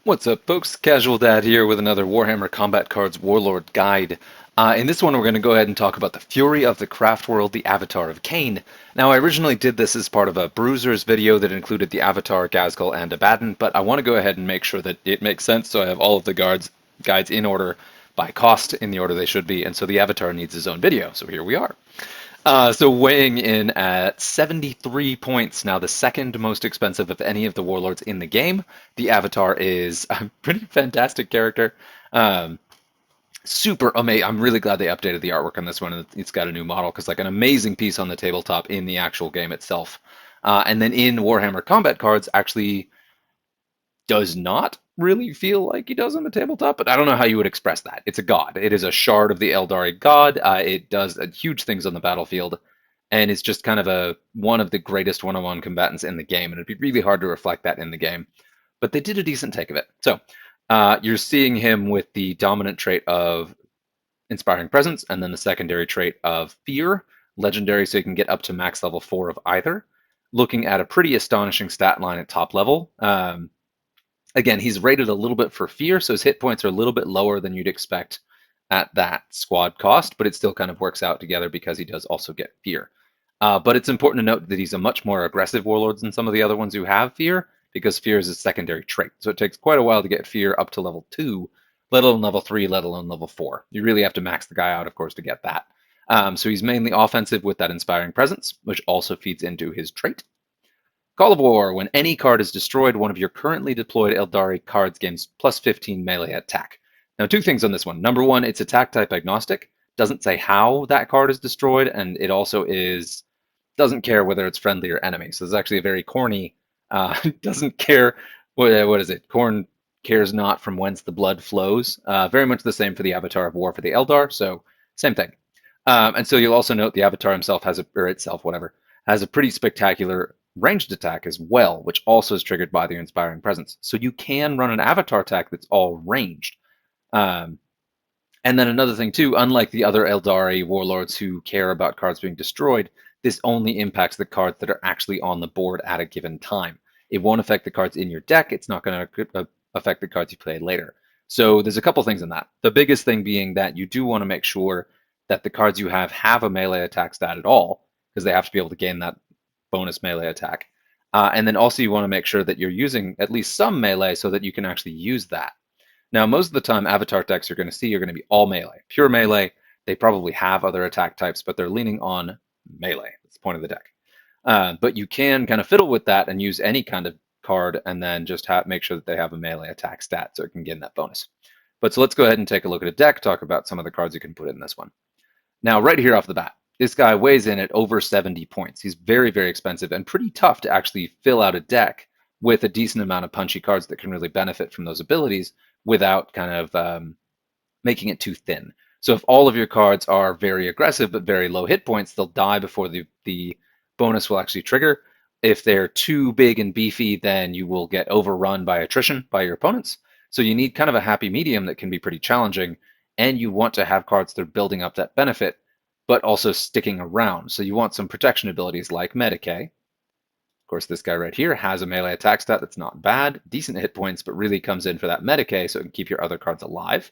What's up, folks? Casual Dad here with another Warhammer Combat Cards Warlord guide. In this one, we're going to go ahead and talk about the Fury of the Craftworld, the Avatar of Khaine. Now, I originally did this as part of a Bruisers video that included the Avatar, Ghazghkull, and Abaddon, but I want to go ahead and make sure that it makes sense, so I have all of the guides in order by cost, in the order they should be, and so the Avatar needs his own video, so here we are. So weighing in at 73 points, now the second most expensive of any of the warlords in the game. The Avatar is a pretty fantastic character. Super amazing. I'm really glad they updated the artwork on this one, and it's got a new model, because like an amazing piece on the tabletop in the actual game itself. And then in Warhammer Combat Cards, actually does not really feel like he does on the tabletop, but I don't know how you would express that. It's a god. It is a shard of the Aeldari god. It does huge things on the battlefield, and it's just kind of one of the greatest one-on-one combatants in the game, and it'd be really hard to reflect that in the game. But they did a decent take of it. So you're seeing him with the dominant trait of Inspiring Presence, and then the secondary trait of Fear, legendary, so you can get up to max level 4 of either. Looking at a pretty astonishing stat line at top level. Again, he's rated a little bit for Fear, so his hit points are a little bit lower than you'd expect at that squad cost, but it still kind of works out together because he does also get Fear. But it's important to note that he's a much more aggressive warlord than some of the other ones who have Fear, because Fear is a secondary trait. So it takes quite a while to get Fear up to level 2, let alone level 3, let alone level 4. You really have to max the guy out, of course, to get that. So he's mainly offensive with that Inspiring Presence, which also feeds into his trait. Call of War. When any card is destroyed, one of your currently deployed Aeldari cards gains plus 15 melee attack. Now, two things on this one. Number one, it's attack type agnostic. Doesn't say how that card is destroyed, and it also doesn't care whether it's friendly or enemy. So it's actually a very corny, doesn't care, what is it? Corn cares not from whence the blood flows. Very much the same for the Avatar of War for the Eldar, so same thing. And so you'll also note the Avatar himself has a pretty spectacular ranged attack as well, which also is triggered by the Inspiring Presence. So you can run an Avatar attack that's all ranged. And then another thing too, unlike the other Aeldari warlords who care about cards being destroyed, this only impacts the cards that are actually on the board at a given time. It won't affect the cards in your deck. It's not going to affect the cards you play later. So there's a couple things in that. The biggest thing being that you do want to make sure that the cards you have a melee attack stat at all, because they have to be able to gain that bonus melee attack. And then also you want to make sure that you're using at least some melee so that you can actually use that. Now, most of the time, Avatar decks you're going to see are going to be all melee. Pure melee. They probably have other attack types, but they're leaning on melee. That's the point of the deck. But you can kind of fiddle with that and use any kind of card and then just make sure that they have a melee attack stat so it can gain that bonus. But so let's go ahead and take a look at a deck, talk about some of the cards you can put in this one. Now, right here off the bat, this guy weighs in at over 70 points. He's very, very expensive and pretty tough to actually fill out a deck with a decent amount of punchy cards that can really benefit from those abilities without kind of making it too thin. So if all of your cards are very aggressive but very low hit points, they'll die before the bonus will actually trigger. If they're too big and beefy, then you will get overrun by attrition by your opponents. So you need kind of a happy medium that can be pretty challenging, and you want to have cards that are building up that benefit but also sticking around. So you want some protection abilities like Medicae. Of course, this guy right here has a melee attack stat that's not bad, decent hit points, but really comes in for that Medicae so it can keep your other cards alive.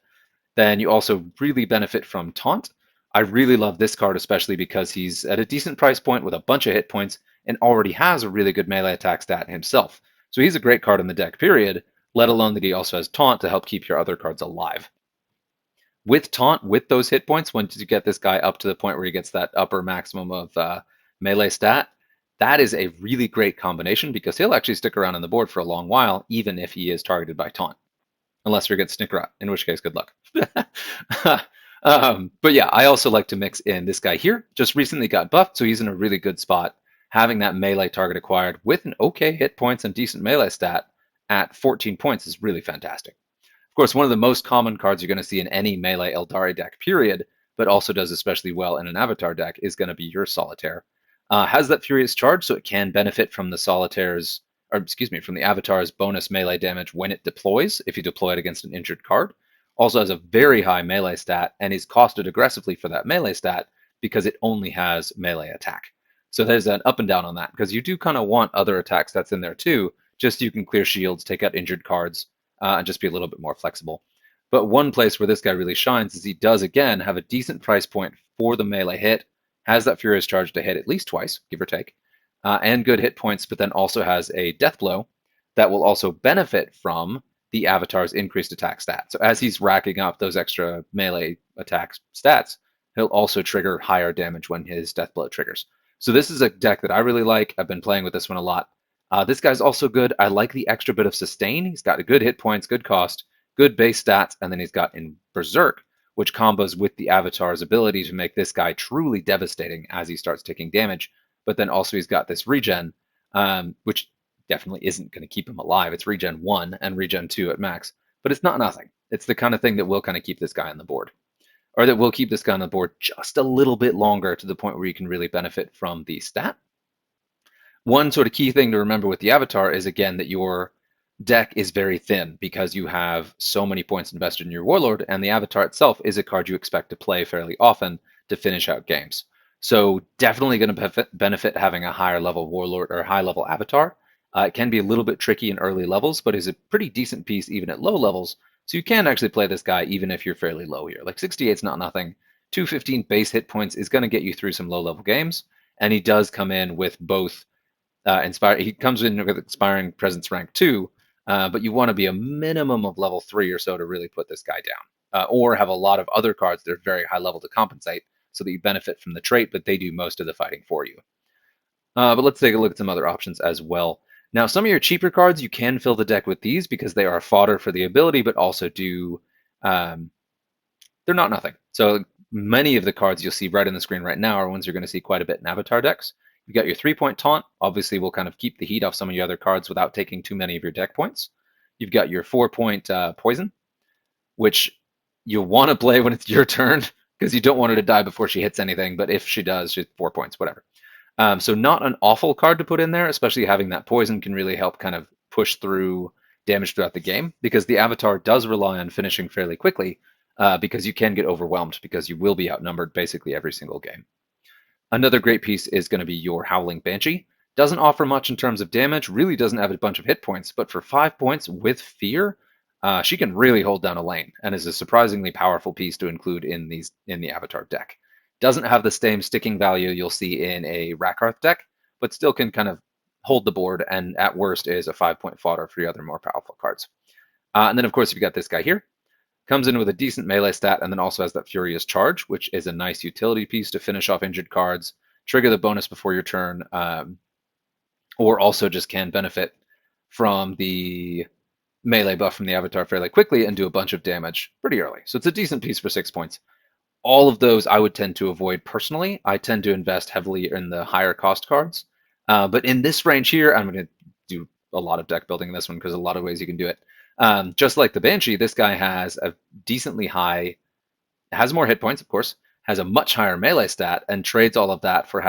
Then you also really benefit from Taunt. I really love this card, especially because he's at a decent price point with a bunch of hit points and already has a really good melee attack stat himself. So he's a great card in the deck, period, let alone that he also has Taunt to help keep your other cards alive. With Taunt, with those hit points, once you get this guy up to the point where he gets that upper maximum of melee stat, that is a really great combination because he'll actually stick around on the board for a long while, even if he is targeted by Taunt. Unless we get Snickerot, in which case, good luck. But yeah, I also like to mix in this guy here. Just recently got buffed, so he's in a really good spot. Having that melee target acquired with an okay hit points and decent melee stat at 14 points is really fantastic. Of course, one of the most common cards you're going to see in any melee Aeldari deck, period, but also does especially well in an Avatar deck, is going to be your Solitaire. Has that Furious Charge, so it can benefit from the Solitaire's, or excuse me, from the Avatar's bonus melee damage when it deploys, if you deploy it against an injured card. Also has a very high melee stat, and is costed aggressively for that melee stat because it only has melee attack. So there's an up and down on that, because you do kind of want other attack stats in there too, just so you can clear shields, take out injured cards, and just be a little bit more flexible. But one place where this guy really shines is he does, again, have a decent price point for the melee hit, has that Furious Charge to hit at least twice, give or take, and good hit points, but then also has a Death Blow that will also benefit from the Avatar's increased attack stat. So as he's racking up those extra melee attack stats, he'll also trigger higher damage when his Death Blow triggers. So this is a deck that I really like. I've been playing with this one a lot. This guy's also good. I like the extra bit of sustain. He's got good hit points, good cost, good base stats, and then he's got in Berserk, which combos with the Avatar's ability to make this guy truly devastating as he starts taking damage. But then also he's got this regen, which definitely isn't going to keep him alive. It's regen 1 and regen 2 at max, but it's not nothing. It's the kind of thing that will kind of keep this guy on the board, or that will keep this guy on the board just a little bit longer to the point where you can really benefit from the stat. One sort of key thing to remember with the Avatar is, again, that your deck is very thin because you have so many points invested in your Warlord, and the Avatar itself is a card you expect to play fairly often to finish out games. So definitely going to benefit having a higher level Warlord or a high level Avatar. It can be a little bit tricky in early levels, but is a pretty decent piece even at low levels. So you can actually play this guy even if you're fairly low here. Like 68 is not nothing. 215 base hit points is going to get you through some low level games, and he does come in with both he comes in with Inspiring Presence rank 2, but you want to be a minimum of level 3 or so to really put this guy down, or have a lot of other cards that are very high level to compensate so that you benefit from the trait, but they do most of the fighting for you. But let's take a look at some other options as well. Now, some of your cheaper cards, you can fill the deck with these because they are fodder for the ability, but also do, they're not nothing. So many of the cards you'll see right on the screen right now are ones you're going to see quite a bit in Avatar decks. You've got your 3-point Taunt. Obviously, will kind of keep the heat off some of your other cards without taking too many of your deck points. You've got your 4-point Poison, which you'll want to play when it's your turn because you don't want her to die before she hits anything. But if she does, she's 4 points, whatever. So not an awful card to put in there, especially having that Poison can really help kind of push through damage throughout the game, because the Avatar does rely on finishing fairly quickly, because you can get overwhelmed because you will be outnumbered basically every single game. Another great piece is going to be your Howling Banshee. Doesn't offer much in terms of damage, really doesn't have a bunch of hit points, but for 5 points with Fear, she can really hold down a lane and is a surprisingly powerful piece to include in the Avatar deck. Doesn't have the same sticking value you'll see in a Rakarth deck, but still can kind of hold the board, and at worst is a 5-point fodder for your other more powerful cards. And then, of course, you've got this guy here. Comes in with a decent melee stat, and then also has that Furious Charge, which is a nice utility piece to finish off injured cards, trigger the bonus before your turn, or also just can benefit from the melee buff from the Avatar fairly quickly and do a bunch of damage pretty early. So it's a decent piece for 6 points. All of those I would tend to avoid personally. I tend to invest heavily in the higher cost cards. But in this range here, I'm going to do a lot of deck building in this one because a lot of ways you can do it. Just like the Banshee, this guy has a decently high, has more hit points, of course, has a much higher melee stat, and trades all of that for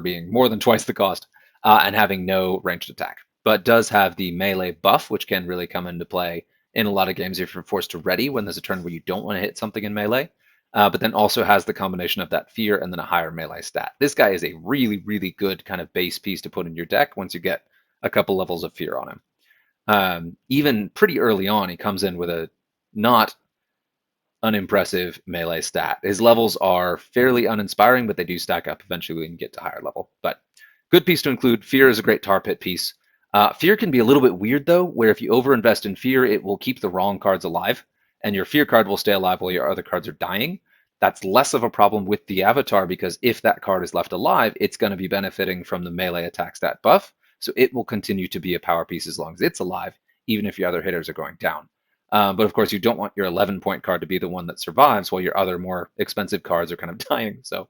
being more than twice the cost, and having no ranged attack. But does have the melee buff, which can really come into play in a lot of games if you're forced to ready when there's a turn where you don't want to hit something in melee. But then also has the combination of that Fear and then a higher melee stat. This guy is a really, really good kind of base piece to put in your deck once you get a couple levels of Fear on him. Even pretty early on, he comes in with a not unimpressive melee stat. His levels are fairly uninspiring, but they do stack up eventually and get to higher level. But good piece to include. Fear is a great tar pit piece. Fear can be a little bit weird, though, where if you overinvest in Fear, it will keep the wrong cards alive, and your Fear card will stay alive while your other cards are dying. That's less of a problem with the Avatar, because if that card is left alive, it's going to be benefiting from the melee attack stat buff, so it will continue to be a power piece as long as it's alive, even if your other hitters are going down. But of course, you don't want your 11-point card to be the one that survives while your other more expensive cards are kind of dying. So,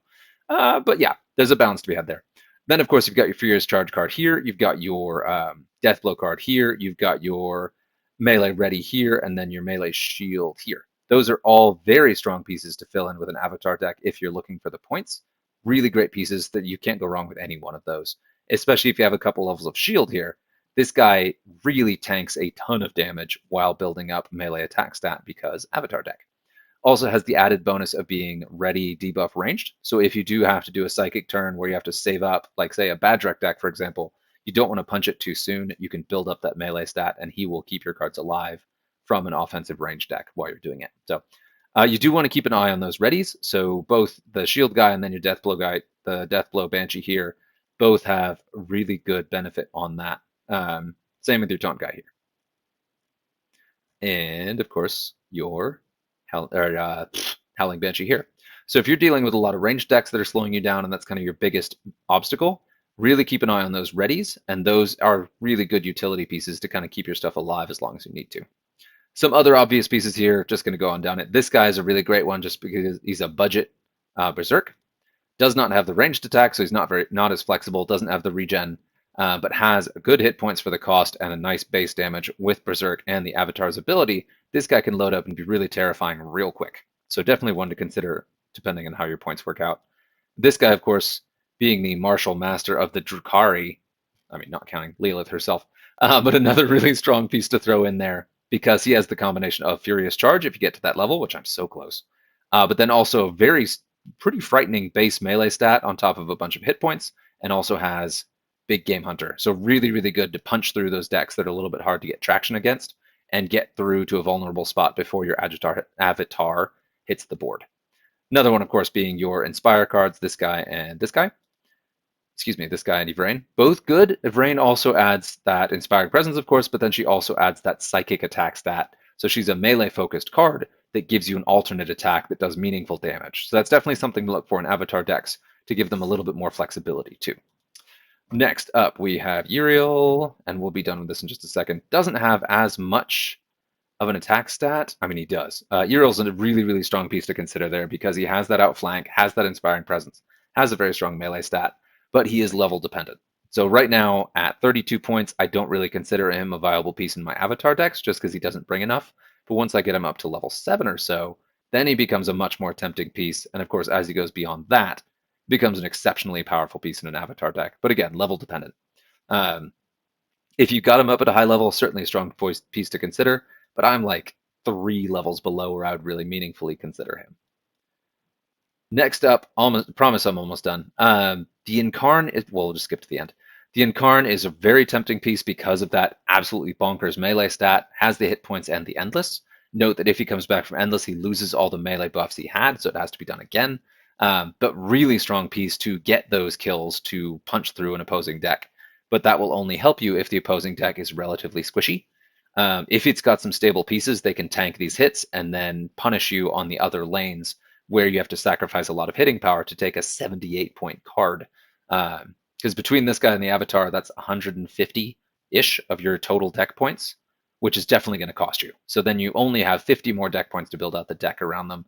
but yeah, there's a balance to be had there. Then, of course, you've got your Furious Charge card here. You've got your Death Blow card here. You've got your melee ready here, and then your melee shield here. Those are all very strong pieces to fill in with an Avatar deck if you're looking for the points. Really great pieces that you can't go wrong with any one of those, especially if you have a couple levels of shield here. This guy really tanks a ton of damage while building up melee attack stat because Avatar deck. Also has the added bonus of being ready debuff ranged. So if you do have to do a psychic turn where you have to save up, like say a Badrek deck, for example, you don't want to punch it too soon. You can build up that melee stat and he will keep your cards alive from an offensive range deck while you're doing it. So you do want to keep an eye on those readies. So both the shield guy and then your death blow guy, the death blow banshee here, both have really good benefit on that. Same with your taunt guy here. And of course, your Howling Banshee here. So if you're dealing with a lot of ranged decks that are slowing you down and that's kind of your biggest obstacle, really keep an eye on those readies, and those are really good utility pieces to kind of keep your stuff alive as long as you need to. Some other obvious pieces here, just going to go on down it. This guy is a really great one just because he's a budget berserk. Does not have the ranged attack, so he's not as flexible, doesn't have the regen, but has good hit points for the cost and a nice base damage with berserk and the avatar's ability. This guy can load up and be really terrifying real quick. So definitely one to consider depending on how your points work out. This guy, of course, being the martial master of the Drukhari, I mean, not counting Lilith herself, but another really strong piece to throw in there because he has the combination of Furious Charge if you get to that level, which I'm so close, but then also a pretty frightening base melee stat on top of a bunch of hit points, and also has Big Game Hunter. So really, really good to punch through those decks that are a little bit hard to get traction against and get through to a vulnerable spot before your avatar hits the board. Another one, of course, being your Inspire cards, this guy and this guy. Excuse me, this guy and Yvraine. Both good. Yvraine also adds that Inspired Presence, of course, but then she also adds that Psychic Attack stat. So she's a melee-focused card that gives you an alternate attack that does meaningful damage. So that's definitely something to look for in Avatar decks to give them a little bit more flexibility, too. Next up, we have Uriel, and we'll be done with this in just a second. Doesn't have as much of an attack stat. I mean, he does. Uriel's a really, really strong piece to consider there because he has that outflank, has that Inspiring Presence, has a very strong melee stat, but he is level dependent. So right now, at 32 points, I don't really consider him a viable piece in my Avatar decks just because he doesn't bring enough. But once I get him up to level 7 or so, then he becomes a much more tempting piece. And of course, as he goes beyond that, becomes an exceptionally powerful piece in an Avatar deck. But again, level dependent. If you got him up at a high level, certainly a strong piece to consider. But I'm like 3 levels below where I would really meaningfully consider him. Next up, promise I'm almost done. The Incarn is, well, we'll just skip to the end. The Incarn is a very tempting piece because of that absolutely bonkers melee stat, has the hit points and the Endless. Note that if he comes back from Endless, he loses all the melee buffs he had, so it has to be done again. But really strong piece to get those kills to punch through an opposing deck. But that will only help you if the opposing deck is relatively squishy. If it's got some stable pieces, they can tank these hits and then punish you on the other lanes where you have to sacrifice a lot of hitting power to take a 78-point card. Because between this guy and the Avatar, that's 150-ish of your total deck points, which is definitely going to cost you. So then you only have 50 more deck points to build out the deck around them.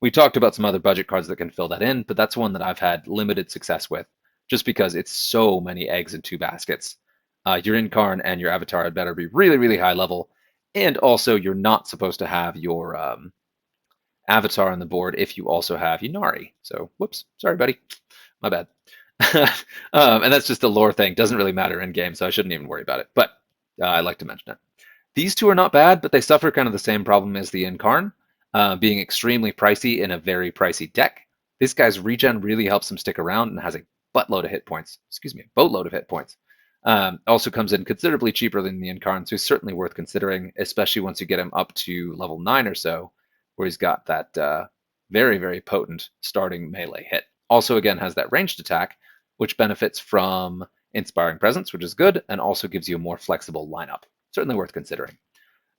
We talked about some other budget cards that can fill that in, but that's one that I've had limited success with, just because it's so many eggs in 2 baskets. Your Incarn and your Avatar had better be really, really high level, and also you're not supposed to have your Avatar on the board if you also have Ynnari. So, whoops, sorry, buddy, my bad. And that's just a lore thing. Doesn't really matter in game, so I shouldn't even worry about it. But I like to mention it. These two are not bad, but they suffer kind of the same problem as the Incarn, being extremely pricey in a very pricey deck. This guy's regen really helps him stick around and has a buttload of hit points. Excuse me, a boatload of hit points. Also comes in considerably cheaper than the Incarn, so he's certainly worth considering, especially once you get him up to level 9 or so, where he's got that very, very potent starting melee hit. Also, again, has that ranged attack, which benefits from Inspiring Presence, which is good, and also gives you a more flexible lineup. Certainly worth considering.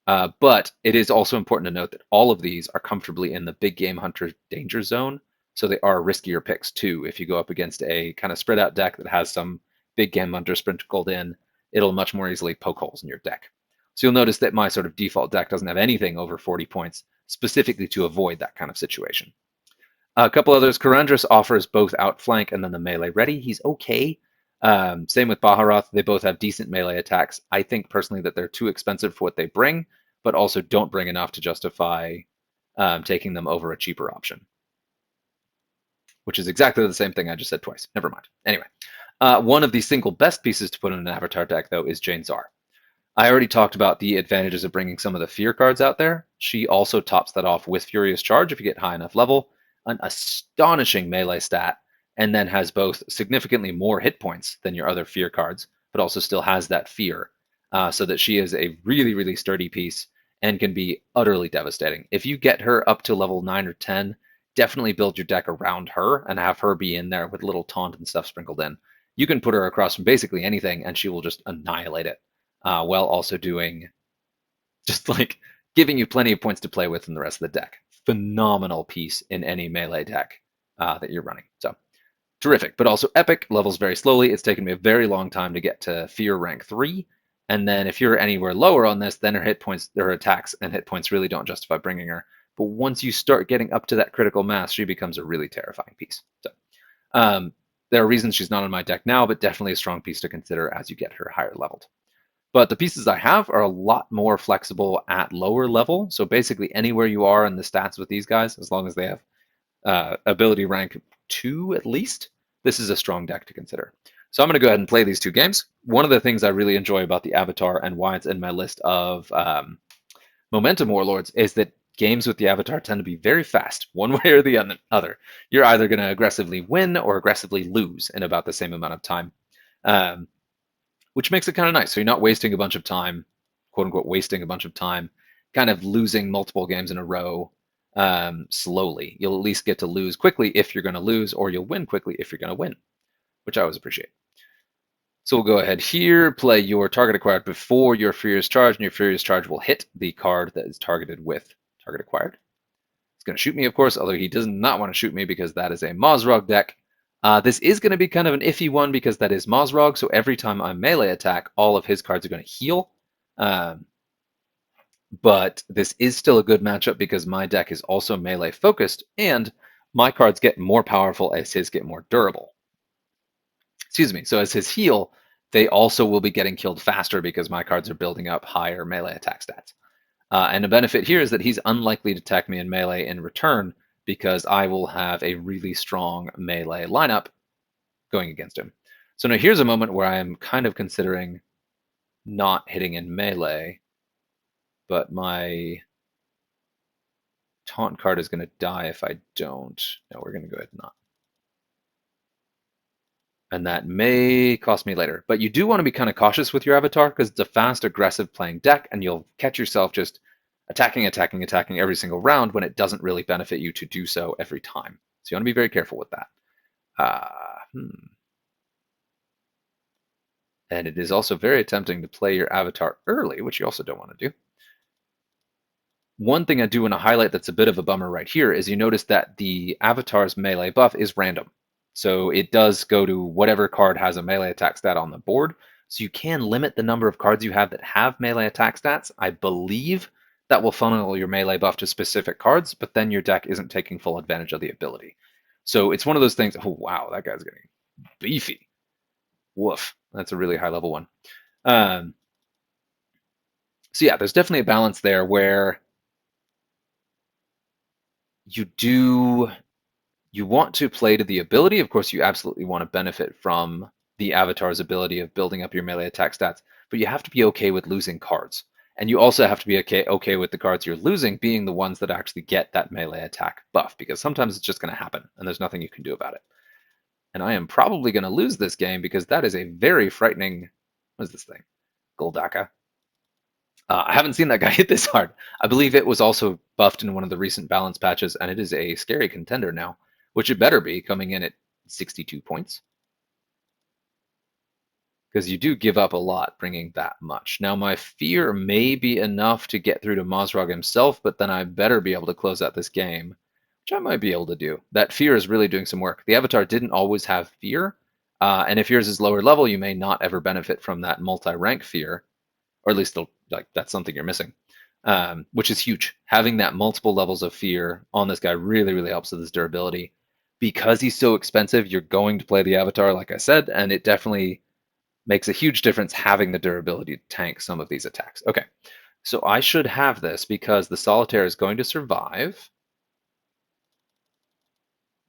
But it is also important to note that all of these are comfortably in the Big Game Hunter danger zone, so they are riskier picks too. If you go up against a kind of spread out deck that has some Big Game Hunter sprinkled in, it'll much more easily poke holes in your deck. So you'll notice that my sort of default deck doesn't have anything over 40 points, specifically to avoid that kind of situation. A couple others. Karandras offers both outflank and then the melee ready. He's okay. Same with Baharoth. They both have decent melee attacks. I think personally that they're too expensive for what they bring, but also don't bring enough to justify taking them over a cheaper option. Which is exactly the same thing I just said twice. Never mind. Anyway, one of the single best pieces to put in an Avatar deck, though, is Jane Zar. I already talked about the advantages of bringing some of the Fear cards out there. She also tops that off with Furious Charge if you get high enough level, an astonishing melee stat, and then has both significantly more hit points than your other Fear cards, but also still has that Fear, so that she is a really, really sturdy piece and can be utterly devastating. If you get her up to level 9 or 10, definitely build your deck around her and have her be in there with little taunt and stuff sprinkled in. You can put her across from basically anything, and she will just annihilate it, while also doing just like giving you plenty of points to play with in the rest of the deck. Phenomenal piece in any melee deck that you're running. So terrific, but also epic. Levels very slowly. It's taken me a very long time to get to Fear rank 3. And then if you're anywhere lower on this, then her hit points, her attacks and hit points really don't justify bringing her. But once you start getting up to that critical mass, she becomes a really terrifying piece. So there are reasons she's not on my deck now, but definitely a strong piece to consider as you get her higher leveled. But the pieces I have are a lot more flexible at lower level. So basically anywhere you are in the stats with these guys, as long as they have ability rank 2 at least, this is a strong deck to consider. So I'm going to go ahead and play these two games. One of the things I really enjoy about the Avatar and why it's in my list of Momentum Warlords is that games with the Avatar tend to be very fast, one way or the other. You're either going to aggressively win or aggressively lose in about the same amount of time, which makes it kind of nice. So you're not wasting a bunch of time, quote unquote, wasting a bunch of time, kind of losing multiple games in a row slowly. You'll at least get to lose quickly if you're going to lose, or you'll win quickly if you're going to win, which I always appreciate. So we'll go ahead here, play your target acquired before your Furious Charge, and your Furious Charge will hit the card that is targeted with target acquired. It's going to shoot me, of course, although he does not want to shoot me because that is a Mozrog deck. This is going to be kind of an iffy one because that is Mozrog, so every time I melee attack, all of his cards are going to heal. But this is still a good matchup because my deck is also melee focused, and my cards get more powerful as his get more durable. Excuse me, so as his heal, they also will be getting killed faster because my cards are building up higher melee attack stats. And the benefit here is that he's unlikely to attack me in melee in return because I will have a really strong melee lineup going against him. So now here's a moment where I am kind of considering not hitting in melee, but my taunt card is going to die if I don't. No, we're going to go ahead and not. And that may cost me later. But you do want to be kind of cautious with your Avatar because it's a fast, aggressive playing deck, and you'll catch yourself just attacking every single round when it doesn't really benefit you to do so every time. So you want to be very careful with that. And it is also very tempting to play your Avatar early, which you also don't want to do. One thing I do want to highlight that's a bit of a bummer right here is you notice that the Avatar's melee buff is random. So it does go to whatever card has a melee attack stat on the board. So you can limit the number of cards you have that have melee attack stats. I believe that will funnel your melee buff to specific cards, but then your deck isn't taking full advantage of the ability. So it's one of those things. Oh, wow, that guy's getting beefy. Woof. That's a really high level one. So yeah, there's definitely a balance there where you want to play to the ability. Of course, you absolutely want to benefit from the Avatar's ability of building up your melee attack stats, but you have to be okay with losing cards. And you also have to be okay with the cards you're losing being the ones that actually get that melee attack buff, because sometimes it's just going to happen, and there's nothing you can do about it. And I am probably going to lose this game because that is a very frightening... What is this thing? Goldaka. I haven't seen that guy hit this hard. I believe it was also buffed in one of the recent balance patches, and it is a scary contender now, which it better be, coming in at 62 points. Because you do give up a lot bringing that much. Now, my fear may be enough to get through to Mozrog himself, but then I better be able to close out this game, which I might be able to do. That fear is really doing some work. The Avatar didn't always have fear, and if yours is lower level, you may not ever benefit from that multi-rank fear, or at least that's something you're missing, which is huge. Having that multiple levels of fear on this guy really, really helps with his durability. Because he's so expensive, you're going to play the Avatar, like I said, and it definitely makes a huge difference having the durability to tank some of these attacks. Okay, so I should have this because the Solitaire is going to survive.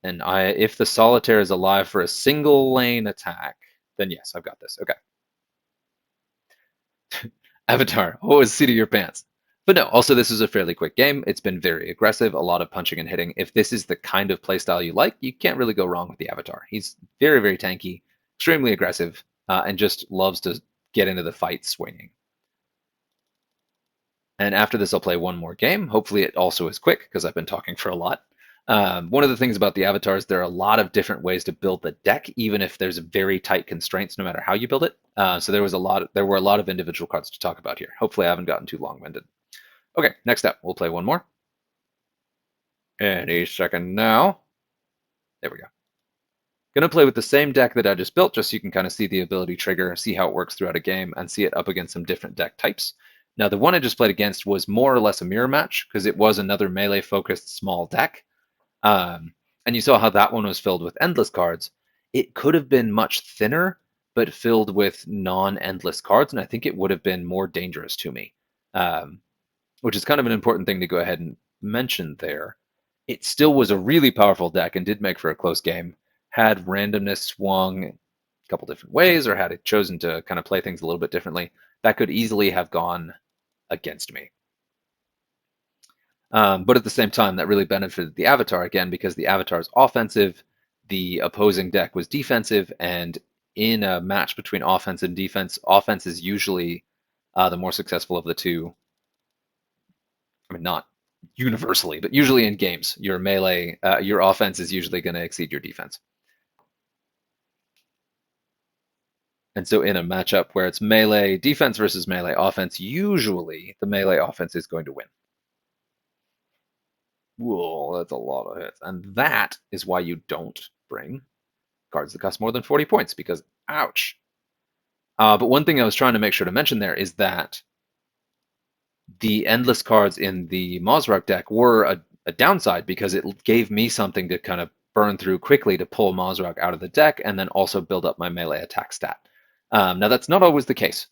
And if the Solitaire is alive for a single lane attack, then yes, I've got this. Okay. Avatar, always seat of your pants. But no, also this is a fairly quick game. It's been very aggressive, a lot of punching and hitting. If this is the kind of playstyle you like, you can't really go wrong with the Avatar. He's very, very tanky, extremely aggressive, and just loves to get into the fight swinging. And after this, I'll play one more game. Hopefully it also is quick, because I've been talking for a lot. One of the things about the avatars, there are a lot of different ways to build the deck, even if there's very tight constraints, no matter how you build it. So there were a lot of individual cards to talk about here. Hopefully I haven't gotten too long-winded. Okay, next up, we'll play one more. Any second now. There we go. Going to play with the same deck that I just built, just so you can kind of see the ability trigger, see how it works throughout a game, and see it up against some different deck types. Now, the one I just played against was more or less a mirror match, because it was another melee-focused small deck. And you saw how that one was filled with endless cards. It could have been much thinner, but filled with non-endless cards, and I think it would have been more dangerous to me, which is kind of an important thing to go ahead and mention there. It still was a really powerful deck and did make for a close game. Had randomness swung a couple different ways, or had it chosen to kind of play things a little bit differently, that could easily have gone against me. But at the same time, that really benefited the Avatar again, because the Avatar's offensive, the opposing deck was defensive, and in a match between offense and defense, offense is usually the more successful of the two. I mean, not universally, but usually in games, your offense is usually going to exceed your defense. And so in a matchup where it's melee defense versus melee offense, usually the melee offense is going to win. Whoa, that's a lot of hits. And that is why you don't bring cards that cost more than 40 points, because ouch. But one thing I was trying to make sure to mention there is that the endless cards in the Mozrok deck were a downside, because it gave me something to kind of burn through quickly to pull Mozrok out of the deck and then also build up my melee attack stat. Now, that's not always the case,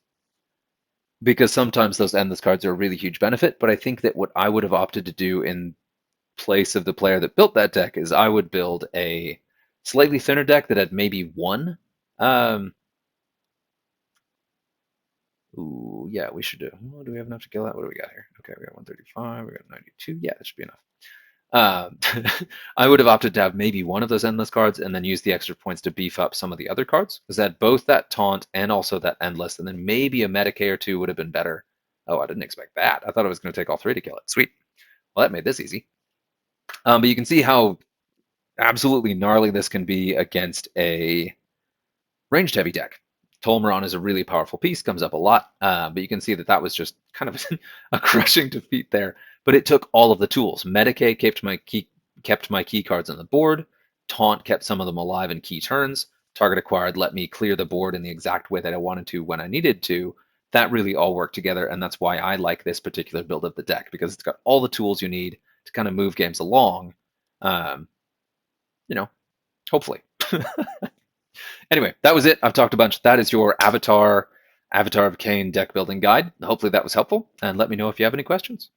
because sometimes those endless cards are a really huge benefit, but I think that what I would have opted to do in place of the player that built that deck is I would build a slightly thinner deck that had maybe one. Ooh, yeah, we should do. Oh, do we have enough to kill that? What do we got here? Okay, we got 135, we got 92. Yeah, that should be enough. I would have opted to have maybe one of those endless cards and then use the extra points to beef up some of the other cards, because that both that taunt and also that endless, and then maybe a Medicae or two would have been better. Oh, I didn't expect that. I thought I was going to take all three to kill it. Sweet. Well, that made this easy. But you can see how absolutely gnarly this can be against a ranged heavy deck. Tolmaron is a really powerful piece, comes up a lot, but you can see that that was just kind of a crushing defeat there. But it took all of the tools. Medicae kept my key cards on the board. Taunt kept some of them alive in key turns. Target acquired let me clear the board in the exact way that I wanted to when I needed to. That really all worked together, and that's why I like this particular build of the deck, because it's got all the tools you need to kind of move games along. Hopefully. Anyway, that was it. I've talked a bunch. That is your Avatar of Khaine deck building guide. Hopefully that was helpful, and let me know if you have any questions.